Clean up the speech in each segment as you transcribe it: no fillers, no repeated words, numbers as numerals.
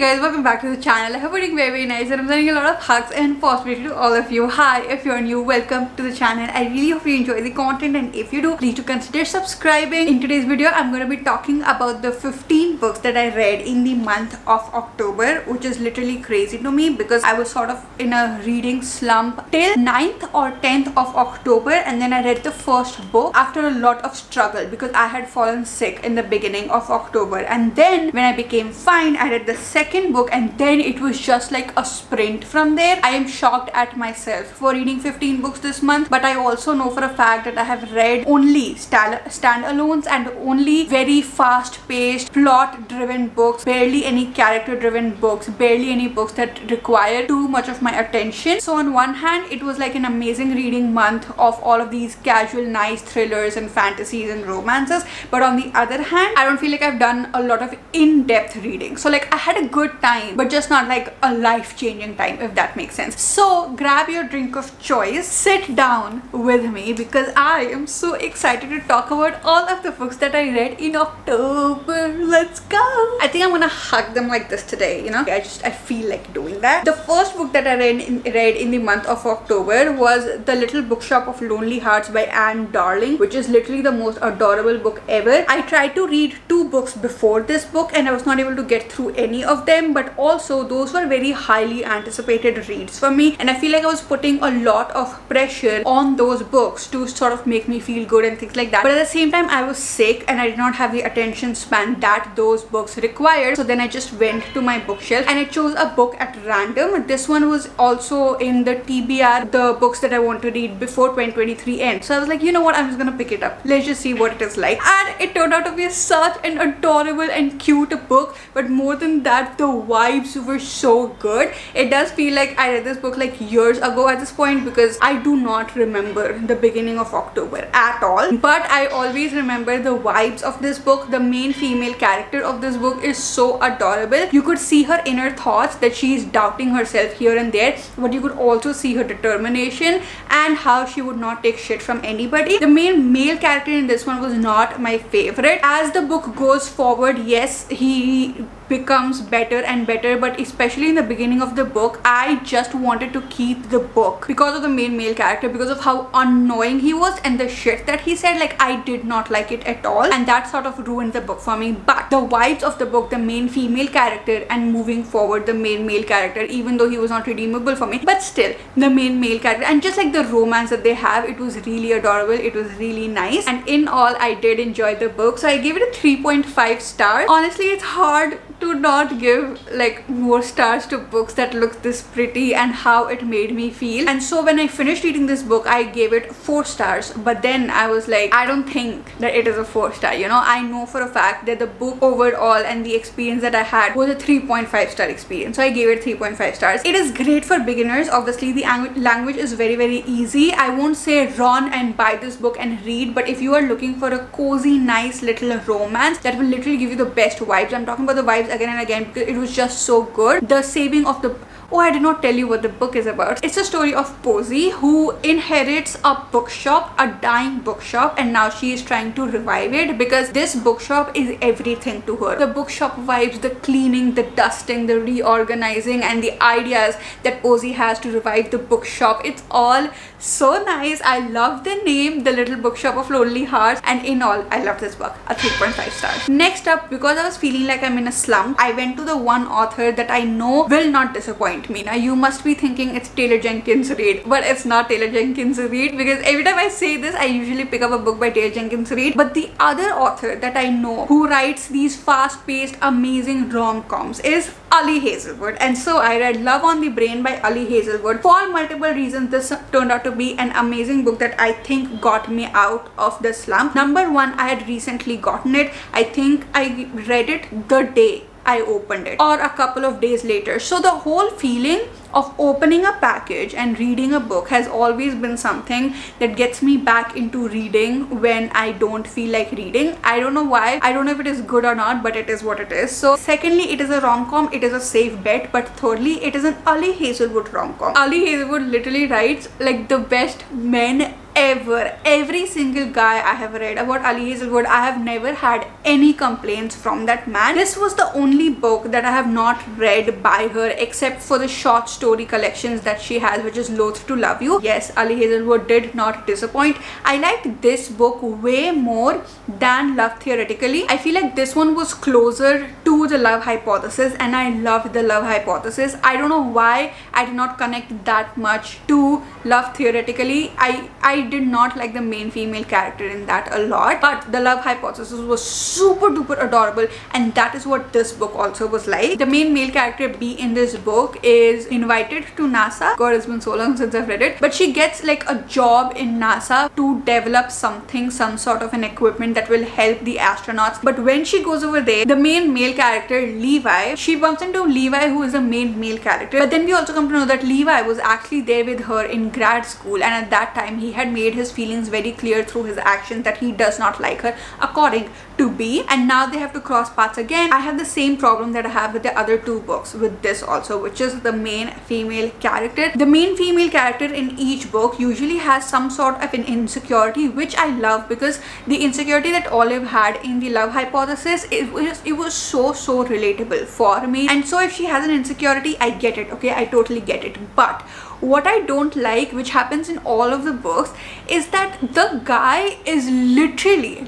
guys, welcome back to the channel. I hope you're doing very nice and I'm sending a lot of hugs and positivity to all of you. Hi, if you're new, welcome to the channel. I really hope you enjoy the content, and if you do, please do consider subscribing. In today's video, I'm going to be talking about the 15 books that I read in the month of October, which is literally crazy to me because I was sort of in a reading slump till 9th or 10th of October, and then I read the first book after a lot of struggle because I had fallen sick in the beginning of October, and then when I became fine, I read the second book, and then it was just like a sprint from there. I am shocked at myself for reading 15 books this month, but I also know for a fact that I have read only standalones and only very fast-paced, plot-driven books, barely any character-driven books, barely any books that require too much of my attention. So on one hand, it was like an amazing reading month of all of these casual, nice thrillers and fantasies and romances, but on the other hand, I don't feel like I've done a lot of in-depth reading. So like I had a good time, but just not like a life-changing time, if that makes sense. So grab your drink of choice, sit down with me because I am so excited to talk about all of the books that I read in October. Let's go. I think I'm gonna hug them like this today, you know. I feel like doing that. The first book that I read in the month of October was The Little Bookshop of Lonely Hearts by Anne Darling, which is literally the most adorable book ever. I tried to read 2 books before this book and I was not able to get through any of them, but also those were very highly anticipated reads for me, and I feel like I was putting a lot of pressure on those books to sort of make me feel good and things like that. But at the same time, I was sick and I did not have the attention span that those books required, so then I just went to my bookshelf and I chose a book at random. This one was also in the TBR, the books that I want to read before 2023 ends. So I was like, you know what, I'm just gonna pick it up. Let's just see what it is like. And it turned out to be such an adorable and cute book, but more than that, the vibes were so good. It does feel like I read this book like years ago at this point because I do not remember the beginning of October at all, but I always remember the vibes of this book. The main female character of this book is so adorable. You could see her inner thoughts, that she is doubting herself here and there, but you could also see her determination and how she would not take shit from anybody. The main male character in this one was not my favorite. As the book goes forward, yes, he becomes better and better, but especially in the beginning of the book, I just wanted to keep the book because of the main male character, because of how annoying he was and the shit that he said. Like, I did not like it at all, and that sort of ruined the book for me. But the vibes of the book, the main female character, and moving forward, the main male character, even though he was not redeemable for me, but still the main male character, and just like the romance that they have, it was really adorable. It was really nice, and in all, I did enjoy the book. So I gave it a 3.5 stars. Honestly, it's hard to not give like more stars to books that look this pretty and how it made me feel. And so when I finished reading this book, I gave it 4 stars, but then I was like, I don't think that it is a 4 star, you know. I know for a fact that the book overall and the experience that I had was a 3.5 star experience, so I gave it 3.5 stars. It is great for beginners. Obviously the language is very easy. I won't say run and buy this book and read, but if you are looking for a cozy, nice little romance that will literally give you the best vibes, I'm talking about the vibes again and again because it was just so good. The saving of the I did not tell you what the book is about. It's a story of Posey, who inherits a bookshop, a dying bookshop, and now she is trying to revive it because this bookshop is everything to her. The bookshop vibes, the cleaning, the dusting, the reorganizing, and the ideas that Posey has to revive the bookshop. It's all so nice. I love the name, The Little Bookshop of Lonely Hearts, and in all, I love this book. A 3.5 stars. Next up, because I was feeling like I'm in a slump, I went to the one author that I know will not disappoint me. Now you must be thinking it's Taylor Jenkins Reid, but it's not Taylor Jenkins Reid, because every time I say this, I usually pick up a book by Taylor Jenkins Reid. But the other author that I know who writes these fast-paced, amazing rom-coms is Ali Hazelwood. And so I read Love on the Brain by Ali Hazelwood. For multiple reasons, this turned out to be an amazing book that I think got me out of the slump. Number one, I had recently gotten it. I think I read it the day I opened it, or a couple of days later. So the whole feeling of opening a package and reading a book has always been something that gets me back into reading when I don't feel like reading. I don't know why. I don't know if it is good or not, but it is what it is. So secondly, it is a rom-com. It is a safe bet. But thirdly, it is an Ali Hazelwood rom-com. Ali Hazelwood literally writes like the best men ever, every single guy I have read about Ali Hazelwood, I have never had any complaints from that man. This was the only book that I have not read by her except for the short story collections that she has, which is Loath to Love You. Yes, Ali Hazelwood did not disappoint. I liked this book way more than Love Theoretically. I feel like this one was closer to the Love Hypothesis, and I loved the Love Hypothesis. I don't know why I did not connect that much to Love Theoretically. I did not like the main female character in that a lot, but the Love Hypothesis was super duper adorable, and that is what this book also was like. The main male character B in this book is invited to NASA. God, it's been so long since I've read it, but she gets like a job in NASA to develop something, some sort of an equipment that will help the astronauts. But when she goes over there, the main male character Levi, she bumps into Levi, who is the main male character. But then we also come to know that Levi was actually there with her in grad school, and at that time he had made his feelings very clear through his actions that he does not like her, according to B. And now they have to cross paths again. I have the same problem that I have with the other two books with this also, which is the main female character. The main female character in each book usually has some sort of an insecurity, which I love, because the insecurity that Olive had in the Love Hypothesis, it was so relatable for me. And so if she has an insecurity, I get it, okay, I totally get it. But what I don't like, which happens in all of the books, is that the guy is literally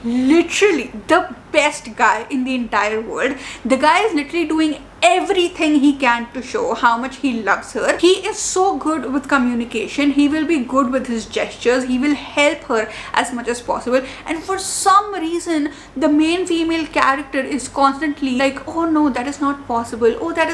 the best guy in the entire world. The guy is literally doing everything he can to show how much he loves her. He is so good with communication. He will be good with his gestures. He will help her as much as possible. And for some reason, the main female character is constantly like, oh no, that is not possible. Oh, there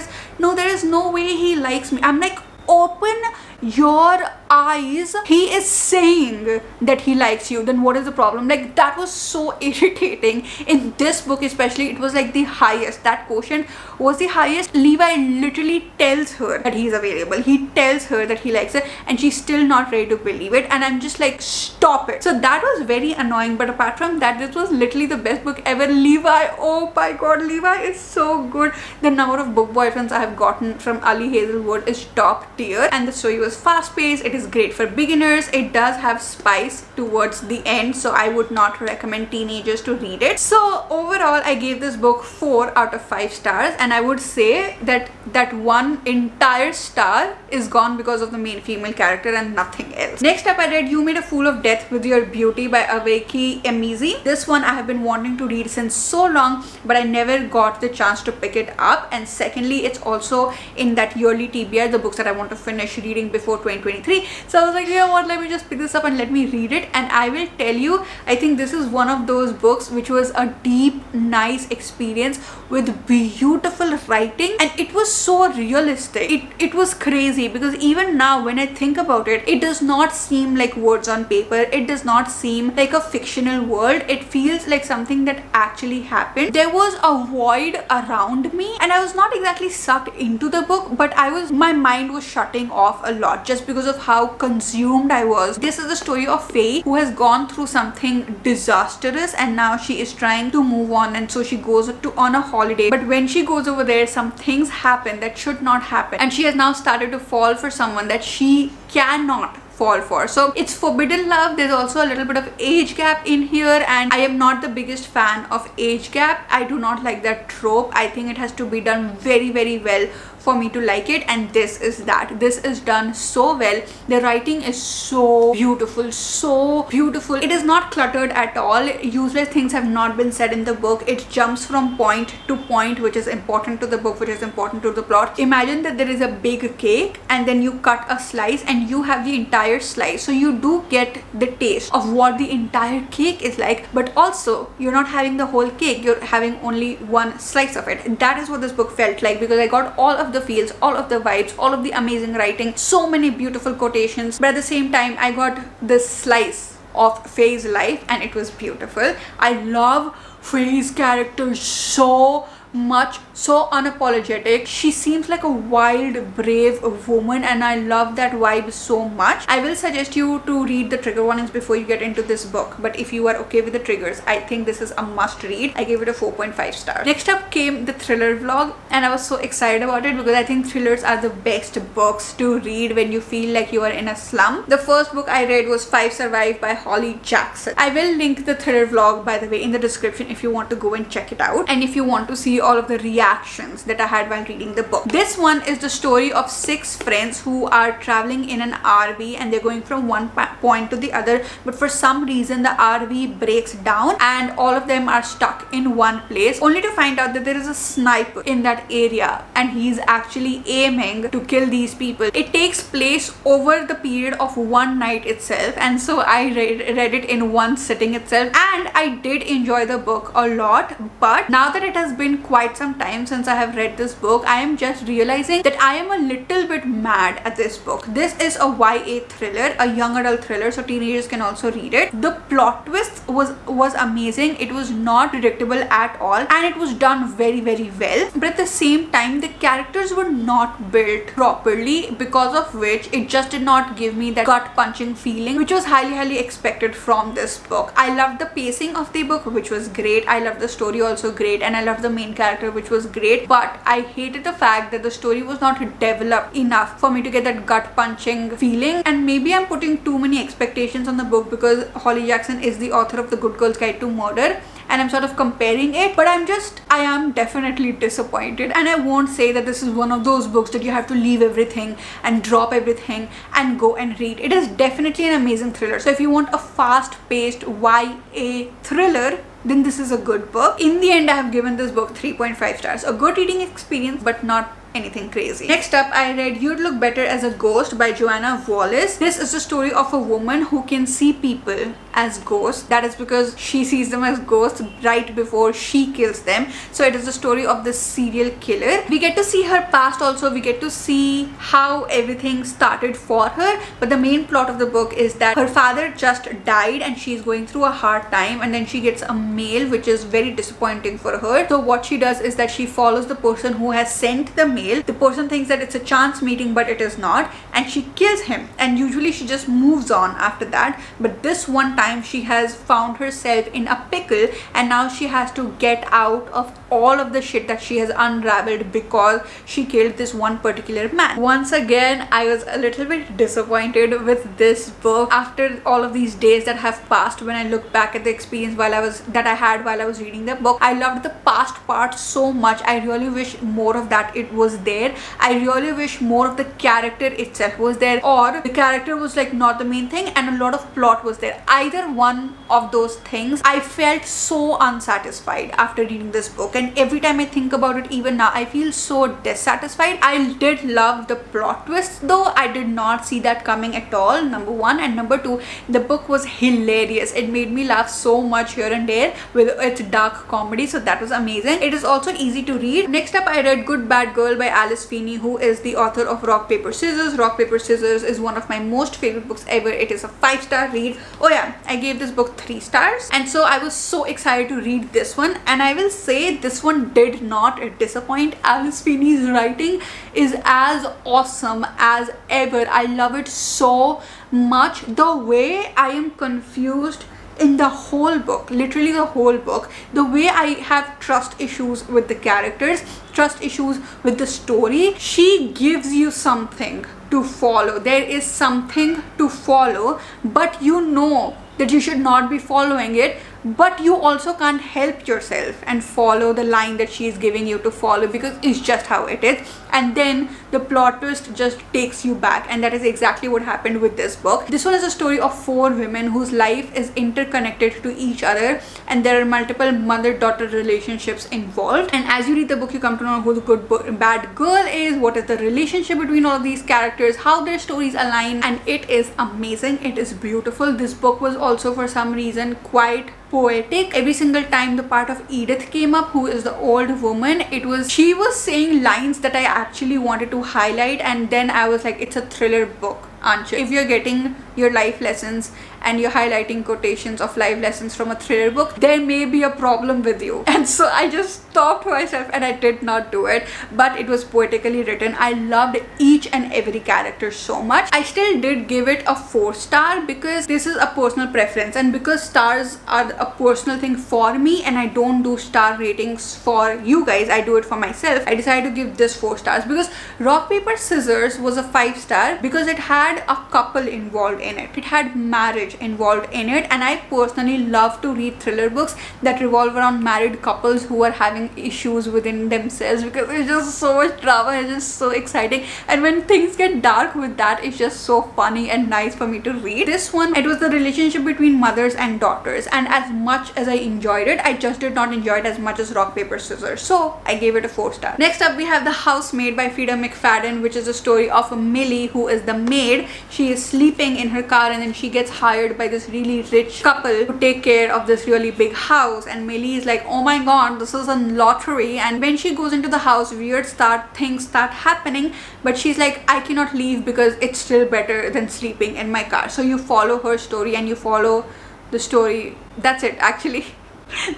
is no way he likes me. I'm like, open your eyes. He is saying that he likes you, then what is the problem? Like, that was so irritating. In this book especially, it was like the highest, that quotient was the highest. Levi literally tells her that he's available. He tells her that he likes her, and she's still not ready to believe it, and I'm just like, stop it. So that was very annoying. But apart from that, this was literally the best book ever. Levi, oh my god, Levi is so good. The number of book boyfriends I have gotten from Ali Hazelwood is top tier, and the story was fast paced. It is great for beginners. It does have spice towards the end, so I would not recommend teenagers to read it. So overall, I gave this book 4 out of 5 stars, and I would say that that one entire star is gone because of the main female character and nothing else. Next up, I read You Made a Fool of Death with Your Beauty by Aweki Emizi. This one I have been wanting to read since so long, but I never got the chance to pick it up. And secondly, it's also in that yearly TBR, the books that I want to finish reading before 2023. So I was like, you know what, let me just pick this up and let me read it. And I will tell you, I think this is one of those books which was a deep, nice experience with beautiful writing, and it was so realistic. It was crazy, because even now when I think about it, it does not seem like words on paper. It does not seem like a fictional world. It feels like something that actually happened. There was a void around me, and I was not exactly sucked into the book, but my mind was shutting off a lot just because of how consumed I was. This is the story of Faye, who has gone through something disastrous, and now she is trying to move on, and so she goes on a holiday. But when she goes over there, some things happen that should not happen, and she has now started to fall for someone that she cannot fall for. So it's forbidden love. There's also a little bit of age gap in here, and I am not the biggest fan of age gap. I do not like that trope. I think it has to be done very, very well for me to like it, and this is that. This is done so well. The writing is so beautiful. It is not cluttered at all. Useless things have not been said in the book. It jumps from point to point, which is important to the book, which is important to the plot. Imagine that there is a big cake, and then you cut a slice and you have the entire slice, so you do get the taste of what the entire cake is like, but also you're not having the whole cake, you're having only one slice of it. And that is what this book felt like, because I got all of the feels, all of the vibes, all of the amazing writing, so many beautiful quotations, but at the same time I got this slice of Faye's life, and it was beautiful. I love Faye's character so much, so unapologetic. She seems like a wild, brave woman, and I love that vibe so much. I will suggest you to read the trigger warnings before you get into this book, but if you are okay with the triggers, I think this is a must read. I gave it a 4.5 stars. Next up came the thriller vlog, and I was so excited about it because I think thrillers are the best books to read when you feel like you are in a slum. The first book I read was 5 Survive by Holly Jackson. I will link the thriller vlog, by the way, in the description if you want to go and check it out, and if you want to see all of the reactions that I had while reading the book. This one is the story of 6 friends who are traveling in an RV, and they're going from one point to the other, but for some reason the RV breaks down and all of them are stuck in one place, only to find out that there is a sniper in that area and he's actually aiming to kill these people. It takes place over the period of one night itself, and so I read it in one sitting itself, and I did enjoy the book a lot. But now that it has been quite some time since I have read this book, I am just realizing that I am a little bit mad at this book. This is a YA thriller, a young adult thriller, so teenagers can also read it. The plot twist was amazing. It was not predictable at all, and it was done very well, but at the same time the characters were not built properly, because of which it just did not give me that gut punching feeling which was highly expected from this book. I loved the pacing of the book, which was great. I loved the story also great, and I loved the main character, which was great, but I hated the fact that the story was not developed enough for me to get that gut punching feeling. And maybe I'm putting too many expectations on the book because Holly Jackson is the author of The Good Girl's Guide to Murder, and I'm sort of comparing it, but I am definitely disappointed. And I won't say that this is one of those books that you have to leave everything and drop everything and go and read. It is definitely an amazing thriller. So if you want a fast-paced YA thriller, then this is a good book. In the end, I have given this book 3.5 stars. A good reading experience, but not anything crazy. Next up, I read You'd Look Better as a Ghost by Joanna Wallace. This is the story of a woman who can see people as ghosts. That is because she sees them as ghosts right before she kills them. So it is the story of this serial killer. We get to see her past also. We get to see how everything started for her, but the main plot of the book is that her father just died and she's going through a hard time, and then she gets a mail which is very disappointing for her. So what she does is that she follows the person who has sent the mail. The person thinks that it's a chance meeting, but it is not, and she kills him, and usually she just moves on after that. But this one time she has found herself in a pickle, and now she has to get out of all of the shit that she has unraveled because she killed this one particular man. Once again, I was a little bit disappointed with this book after all of these days that have passed. When I look back at the experience while I was reading the book, I loved the past part so much. I really wish more of that it was there. I really wish more of the character itself was there, or the character was like not the main thing and a lot of plot was there. Either one of those things. I felt so unsatisfied after reading this book, and every time I think about it, even now, I feel so dissatisfied. I did love the plot twist though. I did not see that coming at all, number one, and number two, the book was hilarious. It made me laugh so much here and there with its dark comedy, so that was amazing. It is also easy to read. Next up, I read Good Bad Girl by Alice Feeney, who is the author of Rock Paper Scissors. Rock Paper Scissors is one of my most favorite books ever. It is a 5-star read. Oh yeah, I gave this book 3 stars, and so I was so excited to read this one, and I will say this one did not disappoint. Alice Feeney's writing is as awesome as ever. I love it so much. The way I am confused in the whole book, literally the whole book, the way I have trust issues with the characters, trust issues with the story. She gives you something to follow. There is something to follow, but you know that you should not be following it, but you also can't help yourself and follow the line that she is giving you to follow because it's just how it is. And then the plot twist just takes you back, and that is exactly what happened with this book. This one is a story of 4 women whose life is interconnected to each other, and there are multiple mother-daughter relationships involved. And as you read the book, you come to know who the good bad girl is, what is the relationship between all of these characters, how their stories align, and it is amazing. It is beautiful. This book was also for some reason quite poetic. Every single time the part of Edith came up, who is the old woman, she was saying lines that I actually wanted to highlight, and then I was like, it's a thriller book, Anchal. If you're getting your life lessons and you're highlighting quotations of life lessons from a thriller book, there may be a problem with you. And so I just stopped myself and I did not do it. But it was poetically written. I loved each and every character so much. I still did give it a 4-star because this is a personal preference, and because stars are a personal thing for me and I don't do star ratings for you guys, I do it for myself. I decided to give this 4 stars because Rock Paper Scissors was a 5-star because it had a couple involved in it. It had marriage involved in it, and I personally love to read thriller books that revolve around married couples who are having issues within themselves, because it's just so much drama. It's just so exciting, and when things get dark with that, it's just so funny and nice for me to read. This one, it was the relationship between mothers and daughters, and as much as I enjoyed it, I just did not enjoy it as much as Rock Paper Scissors, so I gave it a 4-star. Next up, we have The Housemaid by Frida McFadden, which is a story of Millie, who is the maid. She is sleeping in her car and then she gets hired by this really rich couple to take care of this really big house, and Millie is like, oh my god, this is a lottery. And when she goes into the house, weird things start happening, but she's like, I cannot leave because it's still better than sleeping in my car. So you follow her story and you follow the story. That's it, actually.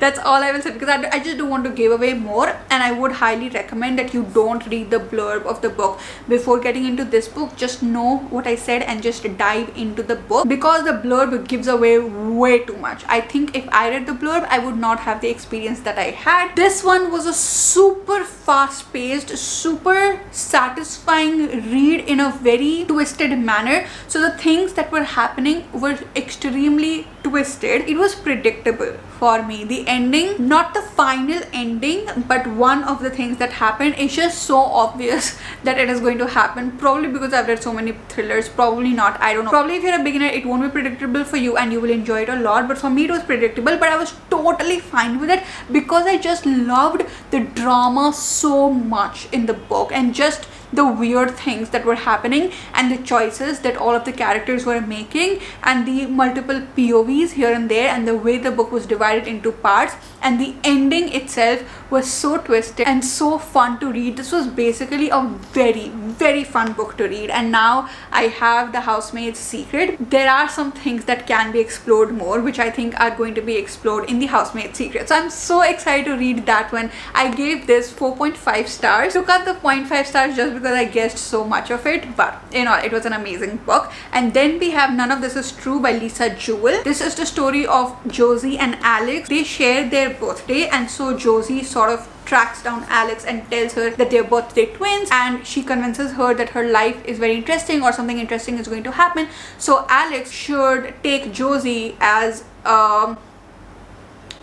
That's all I will say, because I just don't want to give away more, and I would highly recommend that you don't read the blurb of the book before getting into this book. Just know what I said and just dive into the book, because the blurb gives away way too much. I think if I read the blurb, I would not have the experience that I had. This one was a super fast-paced, super satisfying read in a very twisted manner. So the things that were happening were extremely twisted. It was predictable for me. The ending, not the final ending, but one of the things that happened is just so obvious that it is going to happen. Probably because I've read so many thrillers, probably not, I don't know. Probably if you're a beginner, it won't be predictable for you and you will enjoy it a lot, but for me it was predictable, but I was totally fine with it because I just loved the drama so much in the book, and just the weird things that were happening and the choices that all of the characters were making, and the multiple POVs here and there, and the way the book was divided into parts, and the ending itself was so twisted and so fun to read. This was basically a very fun book to read. And now I have The Housemaid's Secret. There are some things that can be explored more, which I think are going to be explored in The Housemaid's Secret, so I'm so excited to read that one. I gave this 4.5 stars. Took out the 0.5 stars just because I guessed so much of it, but you know, it was an amazing book. And then we have None of This Is True by Lisa Jewell. This is the story of Josie and Alex. They share their birthday, and so Josie sort of tracks down Alex and tells her that they're birthday twins, and she convinces her that her life is very interesting, or something interesting is going to happen. So Alex should take Josie as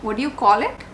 what do you call it?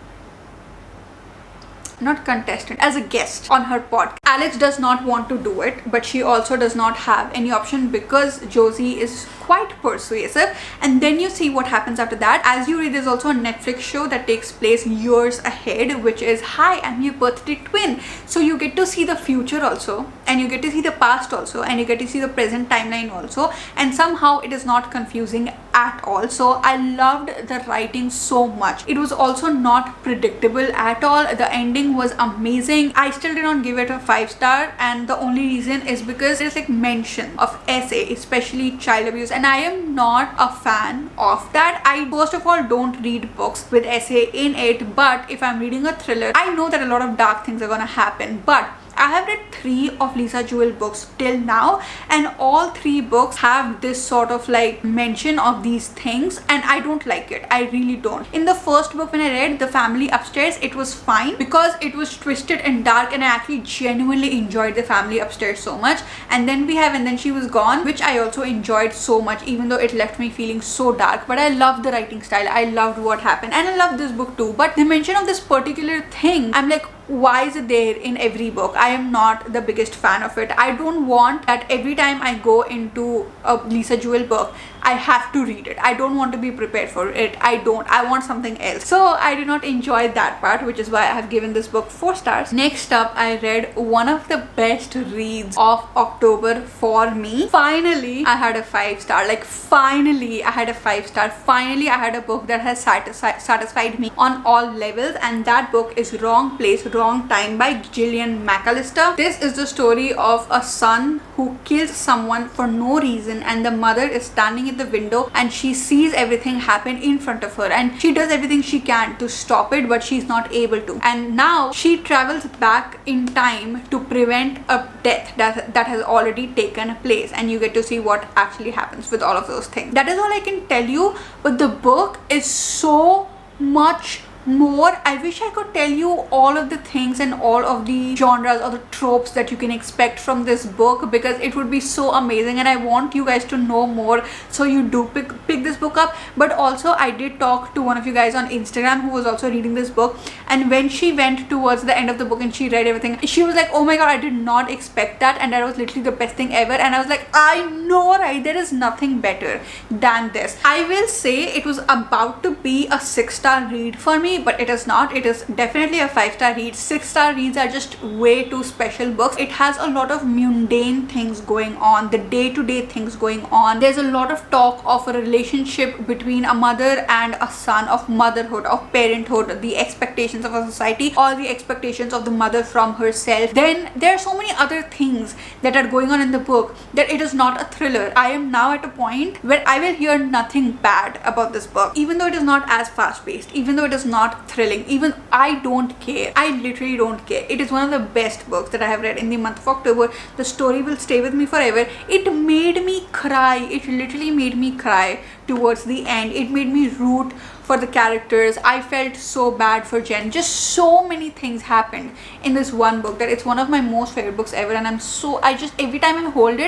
Not contestant, as a guest on her podcast. Alex does not want to do it, but she also does not have any option because Josie is quite persuasive. And then you see what happens after that. As you read, there's also a Netflix show that takes place years ahead, which is Hi, I'm your birthday twin. So you get to see the future also, and you get to see the past also, and you get to see the present timeline also, and somehow it is not confusing at all. So I loved the writing so much. It was also not predictable at all. The ending was amazing. I still did not give it a 5-star, and the only reason is because there's like mention of SA, especially child abuse, and I am not a fan of that. I first of all don't read books with SA in it, but if I'm reading a thriller, I know that a lot of dark things are gonna happen. But I have read 3 of Lisa Jewell books till now, and all 3 books have this sort of like mention of these things, and I don't like it. I really don't. In the first book when I read The Family Upstairs, it was fine because it was twisted and dark, and I actually genuinely enjoyed The Family Upstairs so much. And then we have And Then She Was Gone, which I also enjoyed so much, even though it left me feeling so dark. But I loved the writing style, I loved what happened, and I loved this book too. But the mention of this particular thing, I'm like, why is it there in every book? I am not the biggest fan of it. I don't want that every time I go into a Lisa Jewell book, I have to read it. I don't want to be prepared for it. I want something else. So I did not enjoy that part, which is why I have given this book 4 stars. Next up, I read one of the best reads of October for me. Finally, I had a 5-star. Like finally, I had a 5-star. Finally, I had a book that has satisfied me on all levels, and that book is Wrong Place, Wrong Time by Gillian McAllister. This is the story of a son who kills someone for no reason, and the mother is standing at the window and she sees everything happen in front of her, and she does everything she can to stop it, but she's not able to. And now she travels back in time to prevent a death that has already taken place, and you get to see what actually happens with all of those things. That is all I can tell you, but the book is so much more. I wish I could tell you all of the things and all of the genres or the tropes that you can expect from this book, because it would be so amazing, and I want you guys to know more, so you do pick this book up. But also I did talk to one of you guys on Instagram who was also reading this book, and when she went towards the end of the book and she read everything, she was like, oh my god, I did not expect that, and that was literally the best thing ever. And I was like, I know, right? There is nothing better than this. I will say it was about to be a 6-star read for me, but it is not. It is definitely a 5-star read. 6-star reads are just way too special books. It has a lot of mundane things going on, the day-to-day things going on. There's a lot of talk of a relationship between a mother and a son, of motherhood, of parenthood, the expectations of a society, or the expectations of the mother from herself. Then there are so many other things that are going on in the book that it is not a thriller. I am now at a point where I will hear nothing bad about this book, even though it is not as fast-paced, even though it is not thrilling, even I don't care. I literally don't care. It is one of the best books that I have read in the month of October. The story will stay with me forever. It made me cry. It literally made me cry towards the end. It made me root for the characters. I felt so bad for Jen. Just so many things happened in this one book that it's one of my most favorite books ever, and I just every time I hold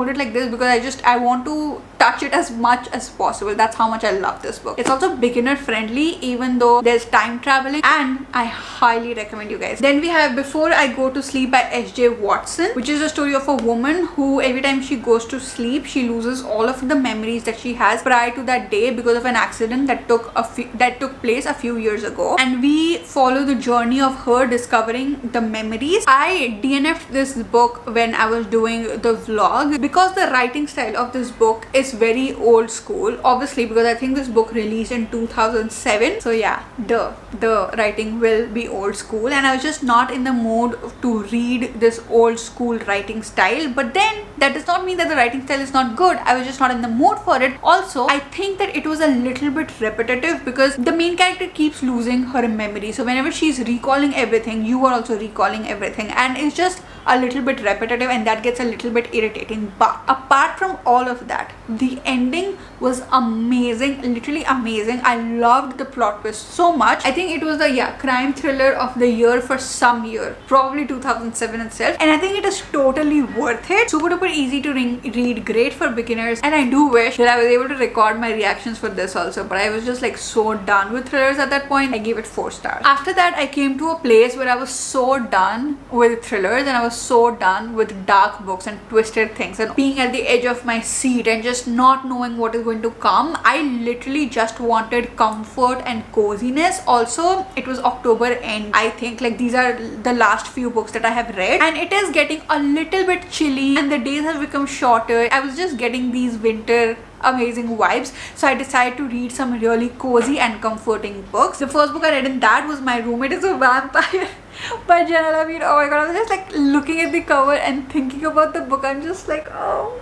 it like this, because I want to touch it as much as possible. That's how much I love this book. It's also beginner friendly, even though there's time traveling, and I highly recommend you guys. Then we have Before I Go to Sleep by S.J. Watson, which is a story of a woman who every time she goes to sleep, she loses all of the memories that she has prior to that day because of an accident that took place a few years ago, and we follow the journey of her discovering the memories. I DNF'd this book when I was doing the vlog because the writing style of this book is very old school, obviously, because I think this book released in 2007, so yeah, the writing will be old school, and I was just not in the mood to read this old school writing style. But then that does not mean that the writing style is not good. I was just not in the mood for it. Also, I think that it was a little bit repetitive because the main character keeps losing her memory, so whenever she's recalling everything, you are also recalling everything, and it's just a little bit repetitive, and that gets a little bit irritating. But apart from all of that, the ending was amazing, literally amazing. I loved the plot twist so much. I think it was the crime thriller of the year for some year, probably 2007 itself, and I think it is totally worth it. Super duper easy to read, great for beginners, and I do wish that I was able to record my reactions for this also, but I was just like so done with thrillers at that point. I gave it 4 stars. After that, I came to a place where I was so done with thrillers, and I was so done with dark books and twisted things and being at the edge of my seat and just not knowing what is going to come. I literally just wanted comfort and coziness. Also, it was October end. I think like these are the last few books that I have read, and it is getting a little bit chilly and the days have become shorter. I was just getting these winter amazing vibes, so I decided to read some really cozy and comforting books. The first book I read in that was My Roommate is a Vampire by Jenna Lavine. Oh my god, I was just like looking at the cover and thinking about the book. I'm just like, oh,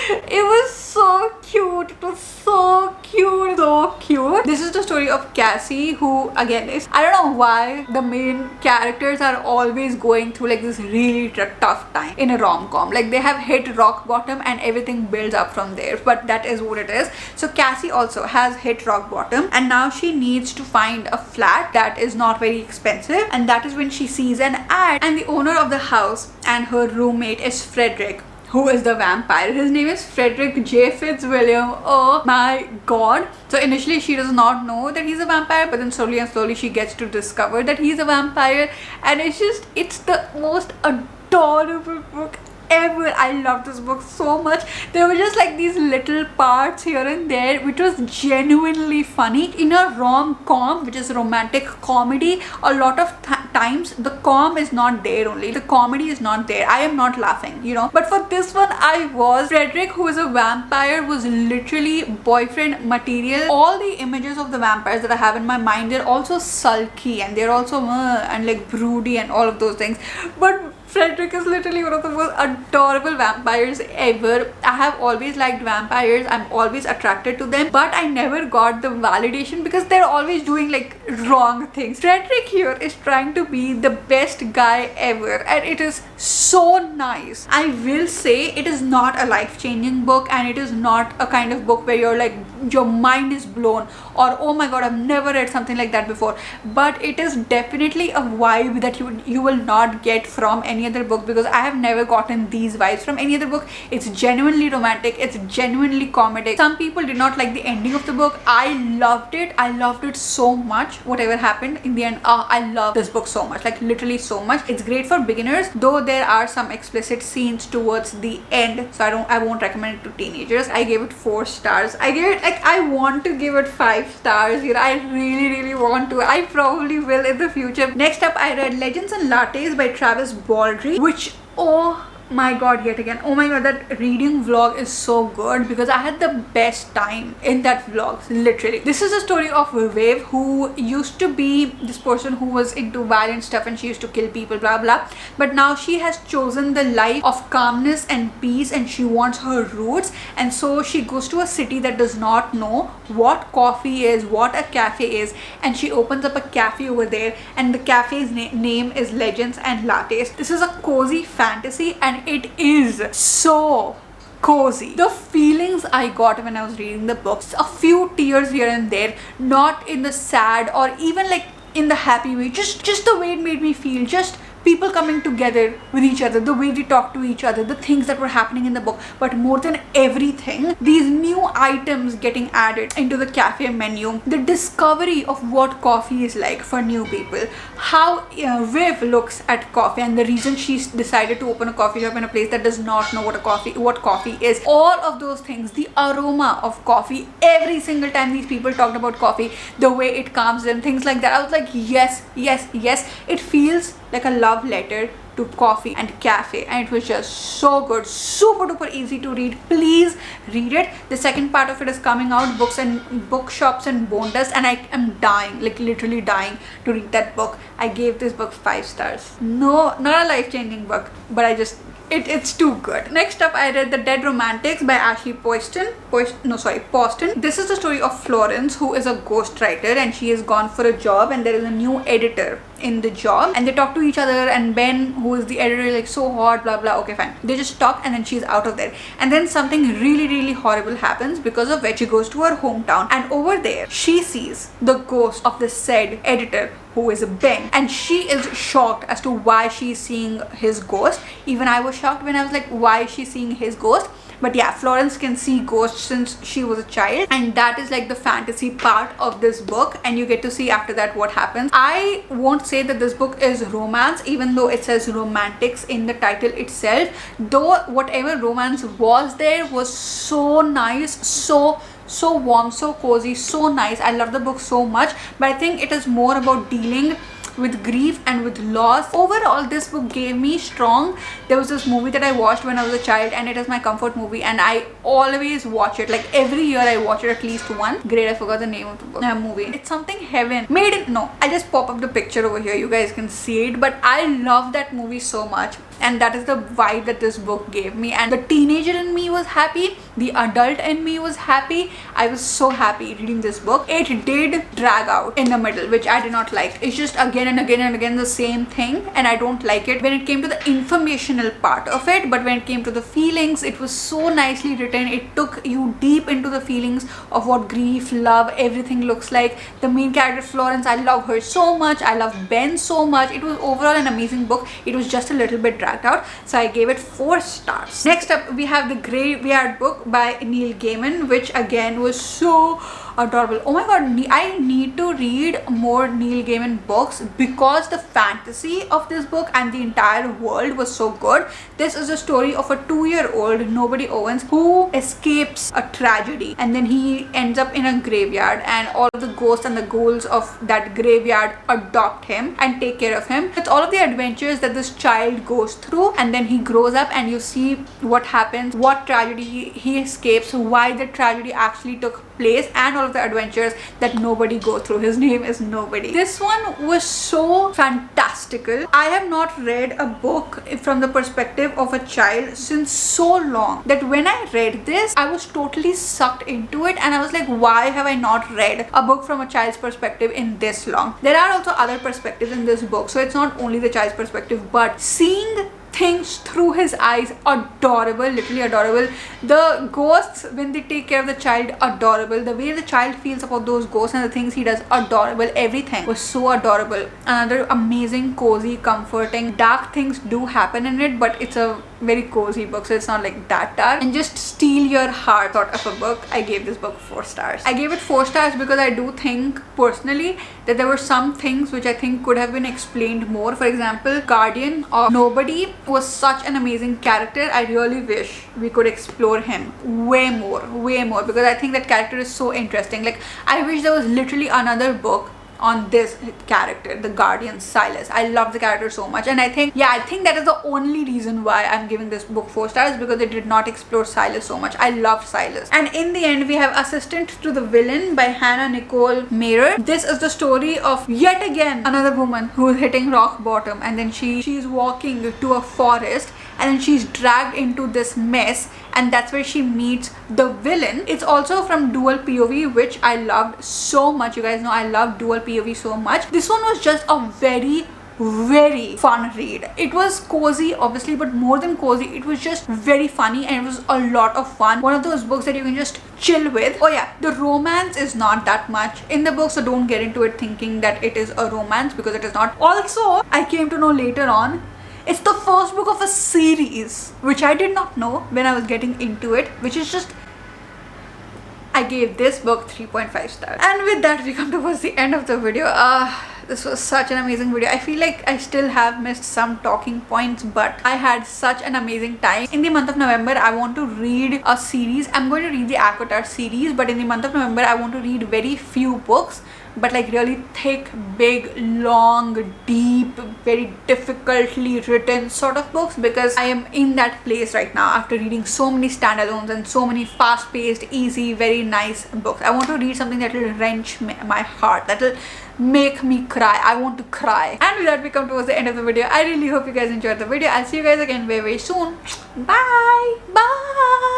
it was so cute. It was so cute, so cute. This is the story of Cassie, who again is, I don't know why the main characters are always going through like this really tough time in a rom-com. Like they have hit rock bottom and everything builds up from there, but that is what it is. So Cassie also has hit rock bottom, and now she needs to find a flat that is not very expensive, and that is when she sees an ad, and the owner of the house and her roommate is Frederick, who is the vampire. His name is Frederick J. Fitzwilliam. Oh my god. So initially she does not know that he's a vampire, but then slowly and slowly she gets to discover that he's a vampire, and it's the most adorable book ever. I love this book so much. There were just like these little parts here and there which was genuinely funny. In a rom-com, which is a romantic comedy, a lot of times the com is not there only. The comedy is not there. I am not laughing, you know. But for this one, I was. Frederick, who is a vampire, was literally boyfriend material. All the images of the vampires that I have in my mind, they're also sulky and they're also and like broody and all of those things. But Frederick is literally one of the most adorable vampires ever. I have always liked vampires. I'm always attracted to them, but I never got the validation because they're always doing like wrong things. Frederick here is trying to be the best guy ever, and it is so nice. I will say it is not a life-changing book, and it is not a kind of book where you're like, your mind is blown, or oh my god, I've never read something like that before. But it is definitely a vibe that you will not get from any other book, because I have never gotten these vibes from any other book. It's genuinely romantic, it's genuinely comedic. Some people did not like the ending of the book. I loved it. I loved it so much. Whatever happened in the end, I love this book so much, like literally so much. It's great for beginners, though there are some explicit scenes towards the end, so I won't recommend it to teenagers. I gave it 4 stars. I gave it, like, I want to give it 5 stars, you know. I really want to. I probably will in the future. Next up, I read Legends and Lattes by Travis Baldree, which, oh my god, yet again, oh my god, that reading vlog is so good because I had the best time in that vlog, literally. This is a story of Viv, who used to be this person who was into violent stuff and she used to kill people, blah blah, but now she has chosen the life of calmness and peace, and she wants her roots, and so she goes to a city that does not know what coffee is, what a cafe is, and she opens up a cafe over there, and the cafe's name is Legends and Lattes. This is a cozy fantasy, and it is so cozy. The feelings I got when I was reading the books, a few tears here and there, not in the sad or even like in the happy way, just the way it made me feel, just people coming together with each other, the way they talk to each other, the things that were happening in the book. But more than everything, these new items getting added into the cafe menu, the discovery of what coffee is like for new people, how Viv looks at coffee, and the reason she's decided to open a coffee shop in a place that does not know what coffee is. All of those things, the aroma of coffee, every single time these people talked about coffee, the way it calms them, things like that. I was like, yes. It feels like a love letter to coffee and cafe, and it was just so good, super duper easy to read. Please read it. The second part of it is coming out, Bookshops and Bone Dust, and I am dying, like literally dying to read that book. I gave this book 5 stars. No, not a life-changing book, but it's too good. Next up, I read The Dead Romantics by Ashley Poston. This is the story of Florence, who is a ghostwriter, and she is gone for a job, and there is a new editor in the job, and they talk to each other, and Ben, who is the editor, is like so hot, blah blah. Okay, fine. They just talk, and then she's out of there, and then something really horrible happens, because of which she goes to her hometown, and over there she sees the ghost of the said editor, who is Ben, and she is shocked as to why she's seeing his ghost. Even I was shocked when I was like, why is she seeing his ghost? But yeah, Florence can see ghosts since she was a child, and that is like the fantasy part of this book, and you get to see after that what happens. I won't say that this book is romance, even though it says romantics in the title itself, though whatever romance was there was so nice, so warm, so cozy, so nice. I love the book so much, but I think it is more about dealing with grief and with loss. Overall, this book gave me strong. There was this movie that I watched when I was a child, and it is my comfort movie, and I always watch it. Like every year I watch it at least once. Great, I forgot the name of the book. Movie. It's something heaven. I just pop up the picture over here. You guys can see it, but I love that movie so much, and that is the vibe that this book gave me. And the teenager in me was happy. The adult in me was happy. I was so happy reading this book. It did drag out in the middle, which I did not like. It's just again and again the same thing, and I don't like it when it came to the informational part of it. But when it came to the feelings, it was so nicely written. It took you deep into the feelings of what grief, love, everything looks like. The main character Florence, I love her so much. I love Ben so much. It was overall an amazing book. It was just a little bit dragged out, so I gave it 4 stars. Next up, we have The Graveyard Book by Neil Gaiman, which again was so adorable. Oh my god, I need to read more Neil Gaiman books because the fantasy of this book and the entire world was so good. This is a story of a 2-year-old, Nobody Owens, who escapes a tragedy, and then he ends up in a graveyard, and all of the ghosts and the ghouls of that graveyard adopt him and take care of him. It's all of the adventures that this child goes through, and then he grows up and you see what happens, what tragedy he escapes, why the tragedy actually took place, and all of the adventures that nobody goes through. His name is Nobody. This one was so fantastical. I have not read a book from the perspective of a child since so long that when I read this, I was totally sucked into it, and I was like, why have I not read a book from a child's perspective in this long? There are also other perspectives in this book, so it's not only the child's perspective, but seeing things through his eyes, adorable, literally adorable. The ghosts, when they take care of the child, adorable. The way the child feels about those ghosts and the things he does, adorable. Everything was so adorable. Another amazing, cozy, comforting. Dark things do happen in it, but it's a very cozy book, so it's not like that dark. And just steal your heart sort of a book. I gave this book 4 stars. I gave it 4 stars because I do think personally that there were some things which I think could have been explained more. For example, Guardian of Nobody was such an amazing character. I really wish we could explore him way more, because I think that character is so interesting. Like, I wish there was literally another book on this character, the Guardian Silas. I love the character so much, and I think that is the only reason why I'm giving this book 4 stars, because it did not explore Silas so much. I loved Silas. And in the end, we have Assistant to the Villain by Hannah Nicole Mairer. This is the story of yet again another woman who is hitting rock bottom, and then she's walking to a forest, and then she's dragged into this mess, and that's where she meets the villain. It's also from dual POV, which I loved so much. You guys know I love dual POV so much. This one was just a very fun read. It was cozy obviously, but more than cozy, it was just very funny, and it was a lot of fun. One of those books that you can just chill with. Oh yeah, the romance is not that much in the book, so don't get into it thinking that it is a romance, because it is not. Also, I came to know later on, it's the first book of a series, which I did not know when I was getting into it, which is just... I gave this book 3.5 stars. And with that, we come towards the end of the video. This was such an amazing video. I feel like I still have missed some talking points, but I had such an amazing time. In the month of November, I want to read a series. I'm going to read the Avatar series, but in the month of November, I want to read very few books, but like really thick, big, long, deep, very difficultly written sort of books, because I am in that place right now after reading so many standalones and so many fast-paced, easy, very nice books. I want to read something that will wrench my heart, that will make me cry. I want to cry. And with that, we come towards the end of the video. I really hope you guys enjoyed the video. I'll see you guys again very soon. Bye.